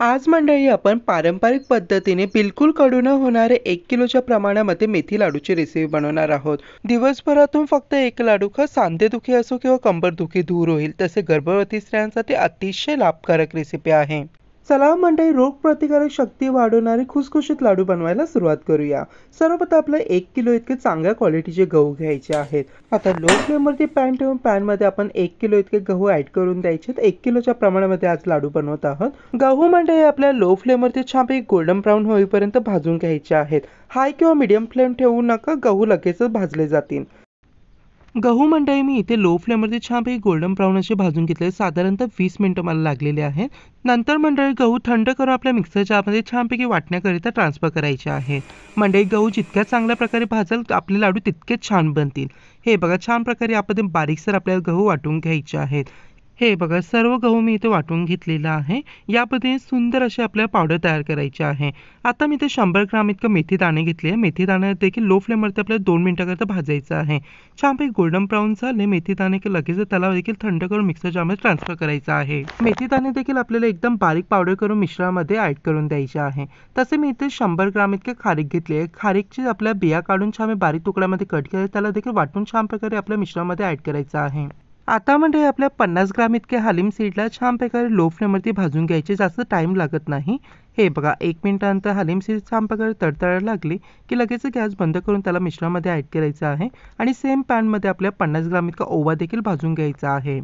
आज मंडळी आपण पारंपरिक पद्धतीने बिलकुल कडू न होणारे 1 किलोच्या प्रमाणामध्ये मेथी लाडूची रेसिपी बनवणार आहोत। दिवसभरातून फक्त एक लाडू खा, सांधेदुखी असो किंवा कंबरदुखी दूर होईल। तसे गर्भवती स्त्रियांसाठी अतिशय लाभकारक रेसिपी आहे। चला मंडळी, रोगप्रतिकारक शक्ती वाढवणारे खुसखुशीत लाडू बनवायला सुरुवात करूया। सर्वप्रथम आपल्याला 1 किलो इतके चांगल्या क्वालिटीचे गहू घ्यायचे आहेत। आता लो फ्लेमवरती पॅन ठेवून पॅनमध्ये आपण 1 किलो इतके गहू ऍड करून द्यायचे। 1 किलोच्या प्रमाणामध्ये आज लाडू बनवत आहोत। गहू मंडळी आपल्या लो फ्लेमवरती छानपैकी गोल्डन ब्राऊन होईपर्यंत भाजून घ्यायचे आहेत। हाय किंवा मीडियम फ्लेम ठेवू नका, गहू लगेचच भाजले जातील। गहू मंडळी मी इथे लो फ्लेमवरती छानपैकी गोल्डन ब्राऊन असे भाजून घेतले। साधारणतः 20 मिनिटं मला लागलेले आहेत। नंतर मंडळी गहू थंड करून आपल्या मिक्सर जारमध्ये छानपैकी वाटण्याकरिता ट्रान्सफर करायचे आहे। मंडळी गहू जितक्या चांगल्या प्रकारे भाजाल आपले लाडू तितकेच छान बनतील। हे बघा, छान प्रकारे आपण बारीकसर आपल्याला गहू वाटून घ्यायचे आहेत। हे बघा, सर्व गहू मी इथे वाटून घेतलेला आहे। या पद्धतीने सुंदर असे आपल्याला पावडर तयार करायची आहे। आता मी इथे 100 ग्राम इतकं मेथी दाणे घेतले आहे। मेथी दाणे देखील लो फ्लेमवरती आपल्याला 2 मिनिटाकरता भाजायचं आहे। छानपैकी गोल्डन ब्राऊन झाले मेथी दाणे की लगेच त्याला देखील थंड करून मिक्सर जारमध्ये ट्रान्सफर करायचा आहे। मेथी दाणे देखील आपल्याला एकदम बारीक पावडर करून मिश्रणामध्ये ऍड करून द्यायचे आहे। तसे मी इथे 100 ग्राम इतके खारीक घेतले आहे। खारीकची आपल्या बिया काढून छान बारीक तुकड्यामध्ये कट केले, त्याला देखील वाटून छान प्रकारे आपल्या मिश्रणामध्ये ऍड करायचं आहे। आता म्हणजे आपल्या 50 ग्राम इतके हलीम सीडला छान प्रकारे लो फ्लेमवरती भाजून घ्यायचे, जास्त टाइम लागत नाही। हे बघा, 1 मिनिटानंतर हलीम सीड छान प्रकारे तडतडायला लागली की लगेच गॅस बंद करून त्याला मिश्रणामध्ये ऍड करायचं आहे। आणि सेम पॅनमध्ये आपल्या 50 ग्राम इतका ओवा देखील भाजून घ्यायचा आहे।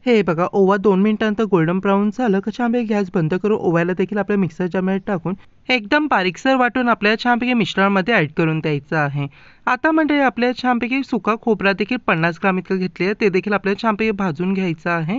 हे बघा, ओवा 2 मिनिटानंतर गोल्डन ब्राऊन झालं की छानपैकी गॅस बंद करून ओव्याला देखील आपल्या मिक्सर जारमध्ये टाकून एकदम बारीकसर वाटून आपल्याला छानपैकी मिश्रणामध्ये ऍड करून द्यायचं आहे। आता म्हणजे आपल्याला छानपैकी सुका खोबरा देखील 50 ग्राम इतकं घेतले आहे, ते देखील आपल्याला छानपैकी भाजून घ्यायचं आहे।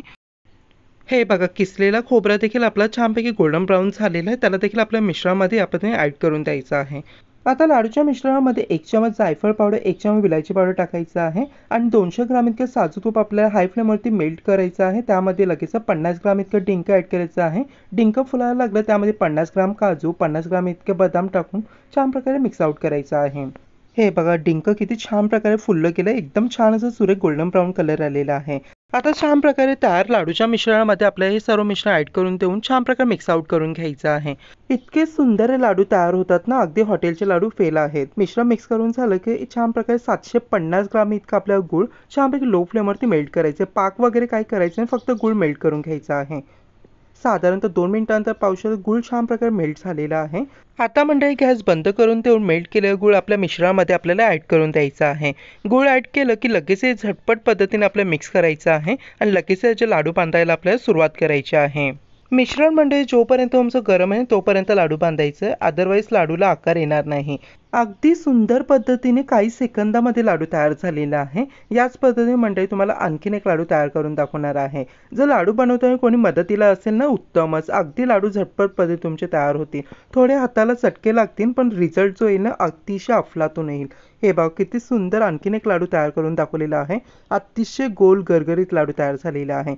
हे बघा, किसलेला खोबरा देखील आपला छानपैकी गोल्डन ब्राऊन झालेला आहे, त्याला देखील आपल्या मिश्रणामध्ये आपण ऍड करून द्यायचं आहे। आता लाडूच्या मिश्रणामध्ये 1 चमच जायफळ पावडर, 1 चमच विलायची पावडर टाकायचं आहे। आणि 200 ग्राम इतकं साजूक तूप आपल्याला हाय फ्लेमवरती मेल्ट करायचं आहे। त्यामध्ये लगेच 50 ग्राम इतकं डिंक ऍड करायचं आहे। डिंक फुलायला लागलं त्यामध्ये 50 ग्राम काजू, 50 ग्राम इतके बदाम टाकून छान प्रकारे मिक्स आउट करायचं आहे। हे बघा, डिंक किती छान प्रकारे फुललं गेलं, एकदम छान असं सुरेख गोल्डन ब्राऊन कलर आलेला आहे। आता छान प्रकारे तयार लाडूच्या मिश्रणामध्ये आपल्याला हे सर्व मिश्रण ऍड करून देऊन छान प्रकारे मिक्स आउट करून घ्यायचं आहे। इतके सुंदर लाडू तयार होतात ना, अगदी हॉटेलचे लाडू फेल आहेत। मिश्रण मिक्स करून झालं की छान प्रकारे 750 ग्राम इतका आपला गुळ छानपैकी लो फ्लेमवरती मेल्ट करायचं। पाक वगैरे काही करायचं नाही, फक्त गुळ मेल्ट करून घ्यायचा आहे। साधारणतः 2 मिनिटांनंतर पावशेर गुळ छान प्रकारे मेल्ट झालेला आहे। आता मंडळी गॅस बंद करून देऊन मेल्ट केलेला गुळ आपल्या मिश्रणामध्ये आपल्याला ऍड करून द्यायचा आहे। गुळ ऍड केलं की लगेच हे झटपट पद्धतीने आपल्याला मिक्स करायचं आहे आणि लगेच याचे लाडू बांधायला आपल्याला सुरुवात करायची आहे। मिश्रण म्हणजे जोपर्यंत तुमचं गरम आहे तोपर्यंत लाडू बांधायचं, अदरवाईज लाडूला आकार येणार नाही। अगदी सुंदर पद्धतीने काही सेकंदामध्ये लाडू तयार झालेला आहे। याच पद्धतीने मंडळी तुम्हाला आणखीन एक लाडू तयार करून दाखवणार आहे। जर लाडू बनवताना कोणी मदतीला असेल ना, उत्तमच, अगदी लाडू झटपट पद्धतीने तुमचे तयार होतील। थोडे हाताला चटके लागतील पण रिझल्ट जो येईल ना, अतिशय अफलातून येईल। हे बघा, किती सुंदर आणखीन एक लाडू तयार करून दाखवलेला आहे। अतिशय गोल गरगरीत लाडू तयार झालेला आहे।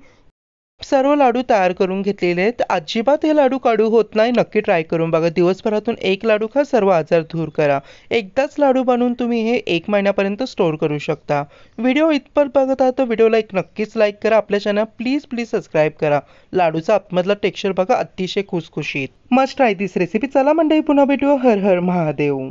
सर्व लाडू तयार करून घेतलेले आहेत। अजिबात हे लाडू कडू होत नाही, नक्की ट्राय करून बघा। दिवसभरातून एक लाडू खा, सर्व आजार दूर करा। एकदाच लाडू बनवून तुम्ही हे 1 महिन्यापर्यंत स्टोअर करू शकता। व्हिडिओ इथपर्यंत बघत आहात तर व्हिडिओला नक्कीच लाईक करा। आपल्या चॅनल प्लीज सबस्क्राईब करा। लाडूचा आतमधला टेक्स्चर बघा, अतिशय खुसखुशीत, मस्ट ट्राय दिस रेसिपी। चला मंडळी, पुन्हा भेटू। हर हर महादेव।